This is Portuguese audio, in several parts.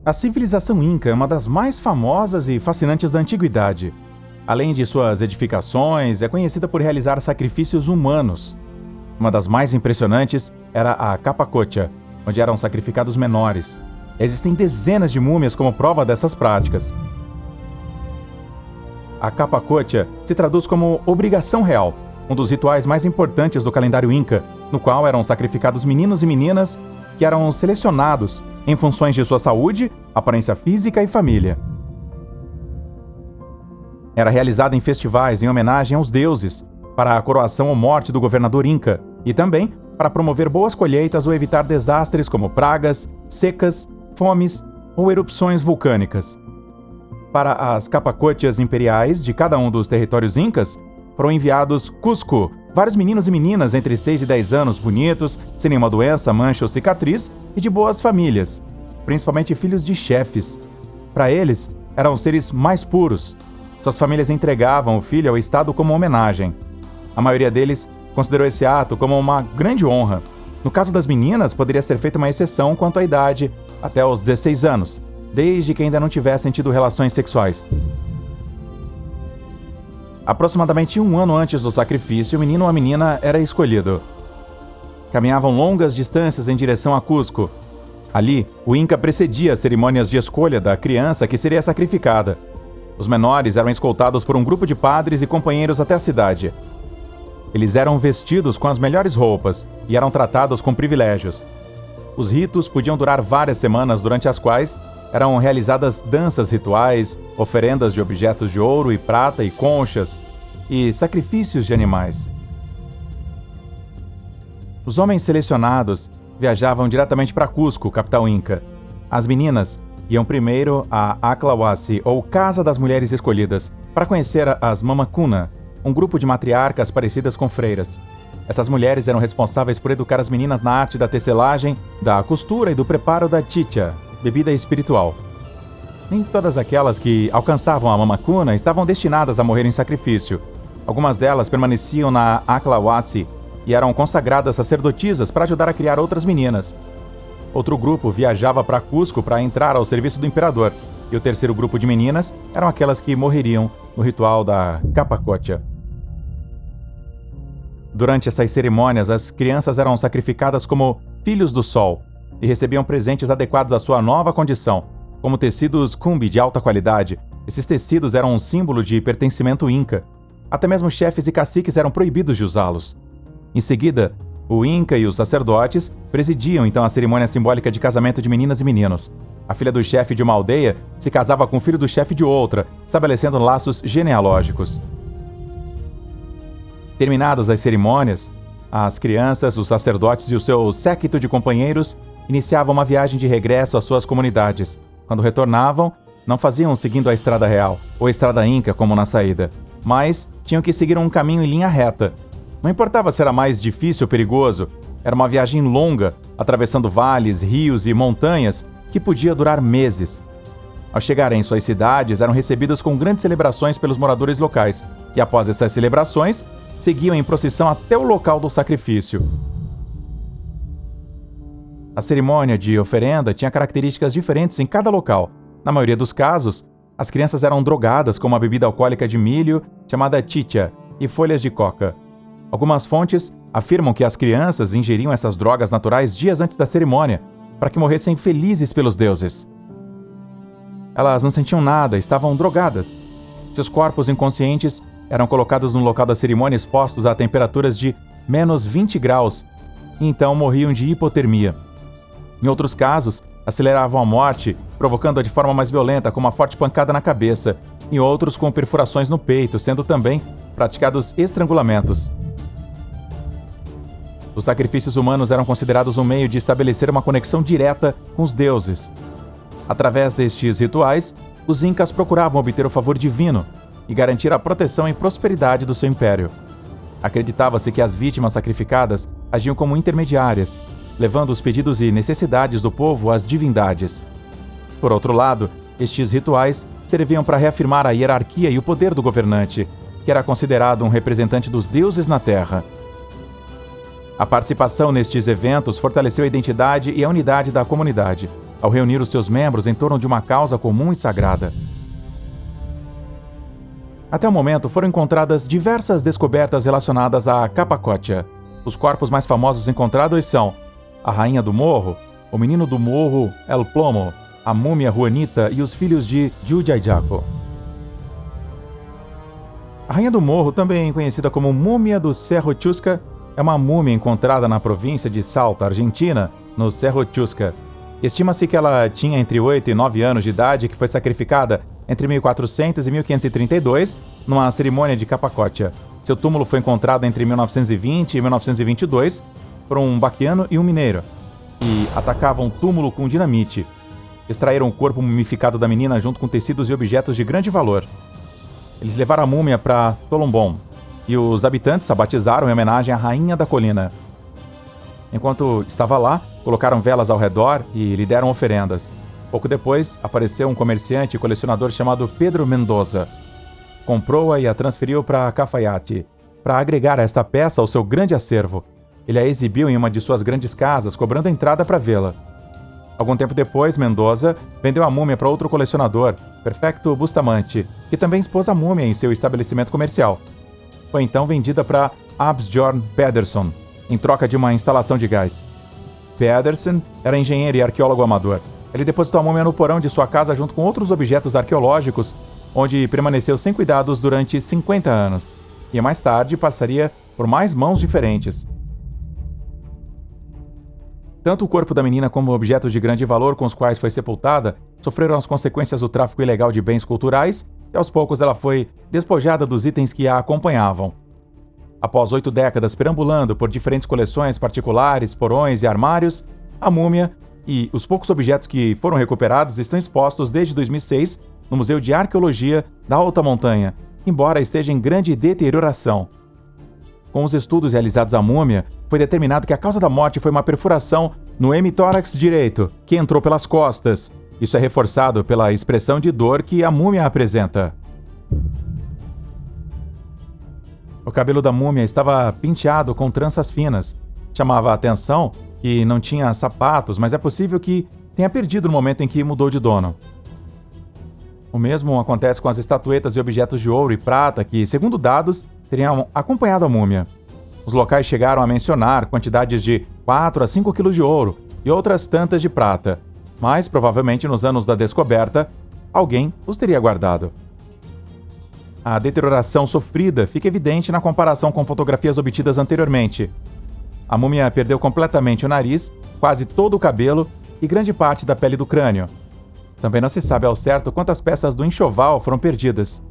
A civilização Inca é uma das mais famosas e fascinantes da antiguidade. Além de suas edificações, é conhecida por realizar sacrifícios humanos. Uma das mais impressionantes era a Capacocha, onde eram sacrificados menores. Existem dezenas de múmias como prova dessas práticas. A Capacocha se traduz como obrigação real, um dos rituais mais importantes do calendário Inca, no qual eram sacrificados meninos e meninas que eram selecionados em funções de sua saúde, aparência física e família. Era realizada em festivais em homenagem aos deuses, para a coroação ou morte do governador Inca, e também para promover boas colheitas ou evitar desastres como pragas, secas, fomes ou erupções vulcânicas. Para as capacochas imperiais de cada um dos territórios incas, foram enviados Cusco, vários meninos e meninas entre 6 e 10 anos bonitos, sem nenhuma doença, mancha ou cicatriz, e de boas famílias, principalmente filhos de chefes. Para eles, eram os seres mais puros. Suas famílias entregavam o filho ao Estado como homenagem. A maioria deles considerou esse ato como uma grande honra. No caso das meninas, poderia ser feita uma exceção quanto à idade, até os 16 anos, desde que ainda não tivessem tido relações sexuais. Aproximadamente um ano antes do sacrifício, o menino ou a menina era escolhido. Caminhavam longas distâncias em direção a Cusco. Ali, o Inca precedia as cerimônias de escolha da criança que seria sacrificada. Os menores eram escoltados por um grupo de padres e companheiros até a cidade. Eles eram vestidos com as melhores roupas e eram tratados com privilégios. Os ritos podiam durar várias semanas, durante as quais eram realizadas danças rituais, oferendas de objetos de ouro e prata e conchas, e sacrifícios de animais. Os homens selecionados viajavam diretamente para Cusco, capital Inca. As meninas iam primeiro a Aclawasi, ou Casa das Mulheres Escolhidas, para conhecer as Mamacuna, um grupo de matriarcas parecidas com freiras. Essas mulheres eram responsáveis por educar as meninas na arte da tecelagem, da costura e do preparo da chicha, bebida espiritual. Nem todas aquelas que alcançavam a Mamacuna estavam destinadas a morrer em sacrifício. Algumas delas permaneciam na Aclawasi e eram consagradas sacerdotisas para ajudar a criar outras meninas. Outro grupo viajava para Cusco para entrar ao serviço do imperador, e o terceiro grupo de meninas eram aquelas que morreriam no ritual da Capacocha. Durante essas cerimônias, as crianças eram sacrificadas como filhos do sol e recebiam presentes adequados à sua nova condição, como tecidos cumbi de alta qualidade. Esses tecidos eram um símbolo de pertencimento inca. Até mesmo chefes e caciques eram proibidos de usá-los. Em seguida, o Inca e os sacerdotes presidiam então a cerimônia simbólica de casamento de meninas e meninos. A filha do chefe de uma aldeia se casava com o filho do chefe de outra, estabelecendo laços genealógicos. Terminadas as cerimônias, as crianças, os sacerdotes e o seu séquito de companheiros iniciavam uma viagem de regresso às suas comunidades. Quando retornavam, não faziam seguindo a estrada real, ou a estrada Inca como na saída, mas tinham que seguir um caminho em linha reta. Não importava se era mais difícil ou perigoso, era uma viagem longa, atravessando vales, rios e montanhas que podia durar meses. Ao chegarem em suas cidades, eram recebidos com grandes celebrações pelos moradores locais, e após essas celebrações, seguiam em procissão até o local do sacrifício. A cerimônia de oferenda tinha características diferentes em cada local. Na maioria dos casos, as crianças eram drogadas com uma bebida alcoólica de milho chamada chicha e folhas de coca. Algumas fontes afirmam que as crianças ingeriam essas drogas naturais dias antes da cerimônia, para que morressem felizes pelos deuses. Elas não sentiam nada, estavam drogadas. Seus corpos inconscientes eram colocados no local da cerimônia expostos a temperaturas de menos 20 graus, e então morriam de hipotermia. Em outros casos, aceleravam a morte, provocando-a de forma mais violenta, com uma forte pancada na cabeça, e outros com perfurações no peito, sendo também praticados estrangulamentos. Os sacrifícios humanos eram considerados um meio de estabelecer uma conexão direta com os deuses. Através destes rituais, os incas procuravam obter o favor divino e garantir a proteção e prosperidade do seu império. Acreditava-se que as vítimas sacrificadas agiam como intermediárias, levando os pedidos e necessidades do povo às divindades. Por outro lado, estes rituais serviam para reafirmar a hierarquia e o poder do governante, que era considerado um representante dos deuses na Terra. A participação nestes eventos fortaleceu a identidade e a unidade da comunidade. ao reunir os seus membros em torno de uma causa comum e sagrada. Até o momento foram encontradas diversas descobertas relacionadas a Capacotia. Os corpos mais famosos encontrados são a Rainha do Morro, o Menino do Morro El Plomo, a Múmia Juanita e os filhos de Jujajaco. A Rainha do Morro, também conhecida como Múmia do Cerro Chusca, é uma múmia encontrada na província de Salta, Argentina, no Cerro Chusca. Estima-se que ela tinha entre 8 e 9 anos de idade e que foi sacrificada entre 1400 e 1532 numa cerimônia de Capacotia. Seu túmulo foi encontrado entre 1920 e 1922 por um baquiano e um mineiro, que atacavam o túmulo com dinamite. Extraíram o corpo mumificado da menina junto com tecidos e objetos de grande valor. Eles levaram a múmia para Tolombom, e os habitantes a batizaram em homenagem à Rainha da Colina. Enquanto estava lá, colocaram velas ao redor e lhe deram oferendas. Pouco depois, apareceu um comerciante e colecionador chamado Pedro Mendoza. Comprou-a e a transferiu para Cafayate, para agregar esta peça ao seu grande acervo. Ele a exibiu em uma de suas grandes casas, cobrando a entrada para vê-la. Algum tempo depois, Mendoza vendeu a múmia para outro colecionador, Perfecto Bustamante, que também expôs a múmia em seu estabelecimento comercial. Foi então vendida para Absjorn Pedersen, em troca de uma instalação de gás. Pedersen era engenheiro e arqueólogo amador. Ele depositou a múmia no porão de sua casa junto com outros objetos arqueológicos, onde permaneceu sem cuidados durante 50 anos, e mais tarde passaria por mais mãos diferentes. Tanto o corpo da menina como objetos de grande valor com os quais foi sepultada sofreram as consequências do tráfico ilegal de bens culturais, e aos poucos ela foi despojada dos itens que a acompanhavam. Após 8 décadas perambulando por diferentes coleções particulares, porões e armários, a múmia e os poucos objetos que foram recuperados estão expostos desde 2006 no Museu de Arqueologia da Alta Montanha, embora esteja em grande deterioração. Com os estudos realizados à múmia, foi determinado que a causa da morte foi uma perfuração no hemitórax direito, que entrou pelas costas. Isso é reforçado pela expressão de dor que a múmia apresenta. O cabelo da múmia estava penteado com tranças finas. Chamava a atenção que não tinha sapatos, mas é possível que tenha perdido no momento em que mudou de dono. O mesmo acontece com as estatuetas e objetos de ouro e prata que, segundo dados, teriam acompanhado a múmia. Os locais chegaram a mencionar quantidades de 4 a 5 quilos de ouro e outras tantas de prata, mas provavelmente nos anos da descoberta, alguém os teria guardado. A deterioração sofrida fica evidente na comparação com fotografias obtidas anteriormente. A múmia perdeu completamente o nariz, quase todo o cabelo e grande parte da pele do crânio. Também não se sabe ao certo quantas peças do enxoval foram perdidas.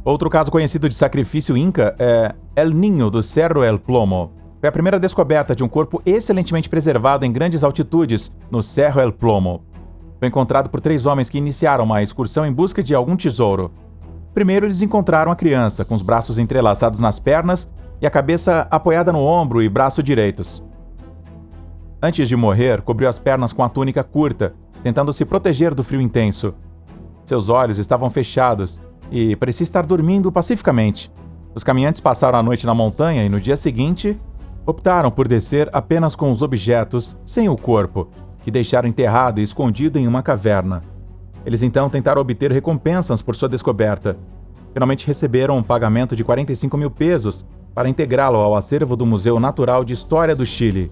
Outro caso conhecido de sacrifício inca é El Niño do Cerro El Plomo. Foi a primeira descoberta de um corpo excelentemente preservado em grandes altitudes no Cerro El Plomo. Foi encontrado por 3 homens que iniciaram uma excursão em busca de algum tesouro. Primeiro, eles encontraram a criança, com os braços entrelaçados nas pernas e a cabeça apoiada no ombro e braço direitos. Antes de morrer, cobriu as pernas com a túnica curta, tentando se proteger do frio intenso. Seus olhos estavam fechados e parecia estar dormindo pacificamente. Os caminhantes passaram a noite na montanha e no dia seguinte, optaram por descer apenas com os objetos, sem o corpo, que deixaram enterrado e escondido em uma caverna. Eles então tentaram obter recompensas por sua descoberta. Finalmente receberam um pagamento de 45 mil pesos para integrá-lo ao acervo do Museu Natural de História do Chile.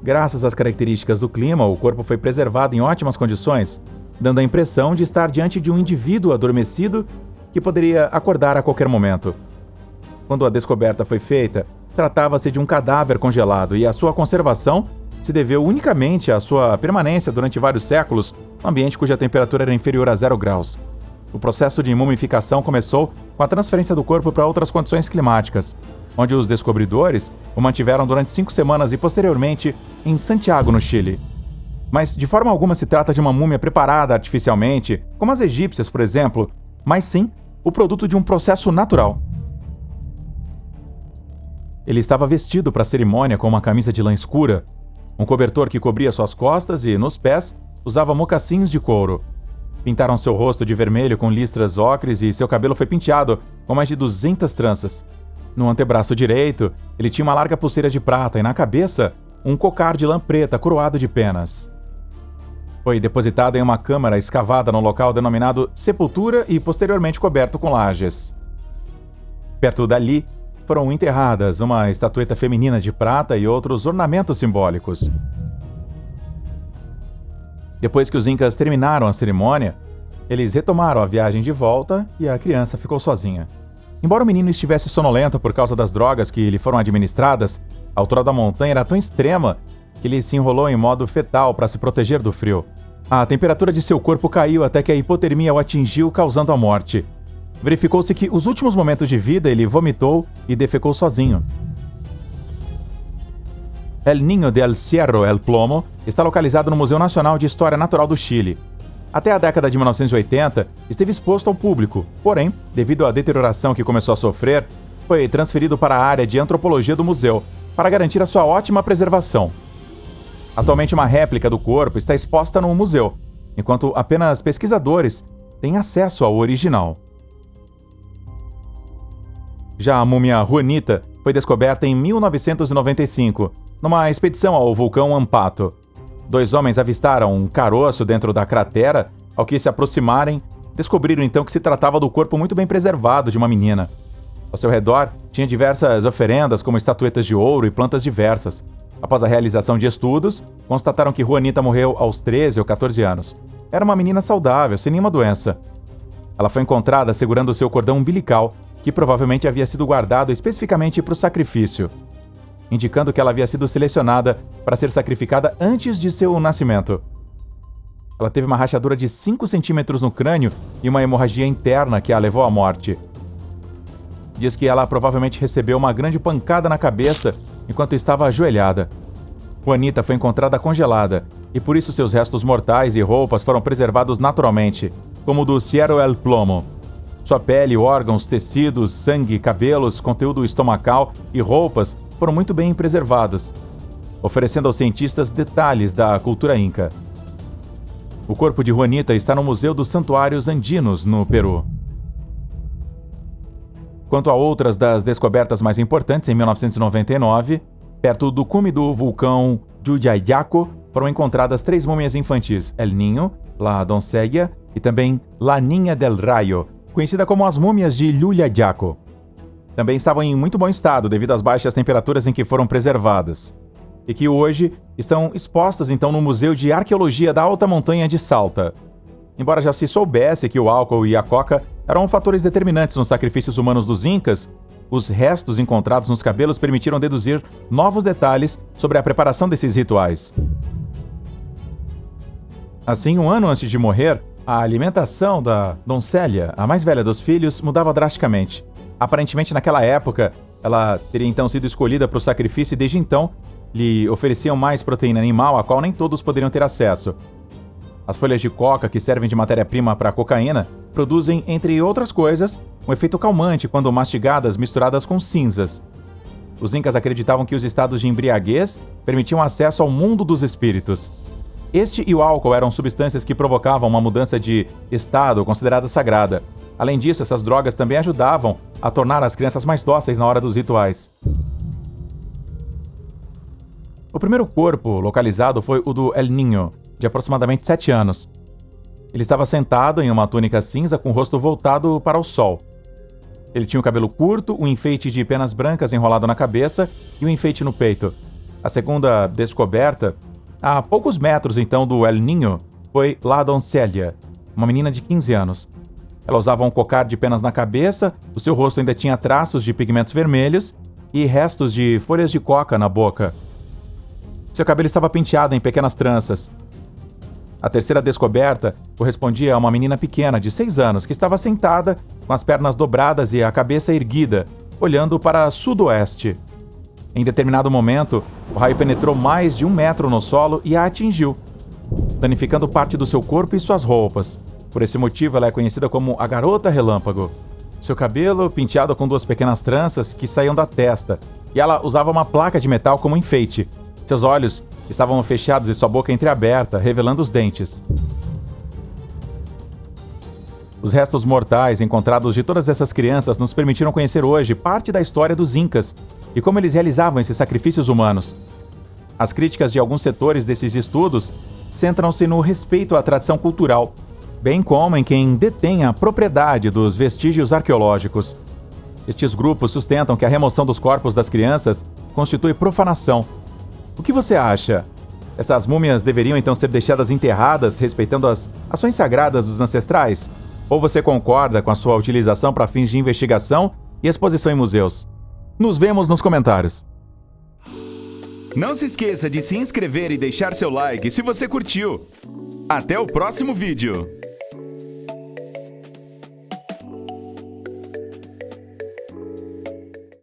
Graças às características do clima, o corpo foi preservado em ótimas condições, dando a impressão de estar diante de um indivíduo adormecido que poderia acordar a qualquer momento. Quando a descoberta foi feita, tratava-se de um cadáver congelado e a sua conservação se deveu unicamente à sua permanência durante vários séculos num ambiente cuja temperatura era inferior a 0 graus. O processo de mumificação começou com a transferência do corpo para outras condições climáticas, onde os descobridores o mantiveram durante 5 semanas e posteriormente em Santiago, no Chile. Mas de forma alguma se trata de uma múmia preparada artificialmente, como as egípcias, por exemplo, mas sim o produto de um processo natural. Ele estava vestido para a cerimônia com uma camisa de lã escura, um cobertor que cobria suas costas e, nos pés, usava mocassins de couro. Pintaram seu rosto de vermelho com listras ocres e seu cabelo foi penteado com mais de 200 tranças. No antebraço direito, ele tinha uma larga pulseira de prata e na cabeça, um cocar de lã preta coroado de penas. Foi depositada em uma câmara escavada no local denominado Sepultura e posteriormente coberto com lajes. Perto dali, foram enterradas uma estatueta feminina de prata e outros ornamentos simbólicos. Depois que os incas terminaram a cerimônia, eles retomaram a viagem de volta e a criança ficou sozinha. Embora o menino estivesse sonolento por causa das drogas que lhe foram administradas, a altura da montanha era tão extrema que ele se enrolou em modo fetal para se proteger do frio. A temperatura de seu corpo caiu até que a hipotermia o atingiu, causando a morte. Verificou-se que os últimos momentos de vida ele vomitou e defecou sozinho. El Niño del Cerro El Plomo está localizado no Museu Nacional de História Natural do Chile. Até a década de 1980, esteve exposto ao público, porém, devido à deterioração que começou a sofrer, foi transferido para a área de antropologia do museu, para garantir a sua ótima preservação. Atualmente, uma réplica do corpo está exposta no museu, enquanto apenas pesquisadores têm acesso ao original. Já a múmia Juanita foi descoberta em 1995, numa expedição ao vulcão Ampato. 2 homens avistaram um caroço dentro da cratera. Ao que se aproximarem, descobriram então que se tratava do corpo muito bem preservado de uma menina. Ao seu redor, tinha diversas oferendas, como estatuetas de ouro e plantas diversas. Após a realização de estudos, constataram que Juanita morreu aos 13 ou 14 anos. Era uma menina saudável, sem nenhuma doença. Ela foi encontrada segurando seu cordão umbilical, que provavelmente havia sido guardado especificamente para o sacrifício, indicando que ela havia sido selecionada para ser sacrificada antes de seu nascimento. Ela teve uma rachadura de 5 centímetros no crânio e uma hemorragia interna que a levou à morte. Diz que ela provavelmente recebeu uma grande pancada na cabeça enquanto estava ajoelhada. Juanita foi encontrada congelada, e por isso seus restos mortais e roupas foram preservados naturalmente, como o do Cerro El Plomo. Sua pele, órgãos, tecidos, sangue, cabelos, conteúdo estomacal e roupas foram muito bem preservados, oferecendo aos cientistas detalhes da cultura inca. O corpo de Juanita está no Museu dos Santuários Andinos, no Peru. Quanto a outras das descobertas mais importantes, em 1999, perto do cume do vulcão Llullayaco, foram encontradas 3 múmias infantis, El Niño, La Doncella e também La Niña del Rayo, conhecida como as múmias de Llullayaco. Também estavam em muito bom estado devido às baixas temperaturas em que foram preservadas, e que hoje estão expostas então no Museu de Arqueologia da Alta Montanha de Salta. Embora já se soubesse que o álcool e a coca eram fatores determinantes nos sacrifícios humanos dos incas, os restos encontrados nos cabelos permitiram deduzir novos detalhes sobre a preparação desses rituais. Assim, 1 ano antes de morrer, a alimentação da Doncella, a mais velha dos filhos, mudava drasticamente. Aparentemente, naquela época, ela teria então sido escolhida para o sacrifício e desde então lhe ofereciam mais proteína animal, a qual nem todos poderiam ter acesso. As folhas de coca, que servem de matéria-prima para a cocaína, produzem, entre outras coisas, um efeito calmante quando mastigadas misturadas com cinzas. Os incas acreditavam que os estados de embriaguez permitiam acesso ao mundo dos espíritos. Este e o álcool eram substâncias que provocavam uma mudança de estado considerada sagrada. Além disso, essas drogas também ajudavam a tornar as crianças mais dóceis na hora dos rituais. O primeiro corpo localizado foi o do El Niño, de aproximadamente 7 anos. Ele estava sentado em uma túnica cinza com o rosto voltado para o sol. Ele tinha o cabelo curto, um enfeite de penas brancas enrolado na cabeça e um enfeite no peito. A segunda descoberta, a poucos metros então do El Niño, foi La Doncella, uma menina de 15 anos. Ela usava um cocar de penas na cabeça, o seu rosto ainda tinha traços de pigmentos vermelhos e restos de folhas de coca na boca. Seu cabelo estava penteado em pequenas tranças. A terceira descoberta correspondia a uma menina pequena de 6 anos que estava sentada, com as pernas dobradas e a cabeça erguida, olhando para sudoeste. Em determinado momento, o raio penetrou mais de 1 metro no solo e a atingiu, danificando parte do seu corpo e suas roupas. Por esse motivo, ela é conhecida como a Garota Relâmpago. Seu cabelo, penteado com 2 pequenas tranças que saíam da testa, e ela usava uma placa de metal como enfeite. Seus olhos estavam fechados e sua boca entreaberta, revelando os dentes. Os restos mortais encontrados de todas essas crianças nos permitiram conhecer hoje parte da história dos Incas e como eles realizavam esses sacrifícios humanos. As críticas de alguns setores desses estudos centram-se no respeito à tradição cultural, bem como em quem detém a propriedade dos vestígios arqueológicos. Estes grupos sustentam que a remoção dos corpos das crianças constitui profanação. O que você acha? Essas múmias deveriam então ser deixadas enterradas, respeitando as ações sagradas dos ancestrais? Ou você concorda com a sua utilização para fins de investigação e exposição em museus? Nos vemos nos comentários. Não se esqueça de se inscrever e deixar seu like se você curtiu. Até o próximo vídeo!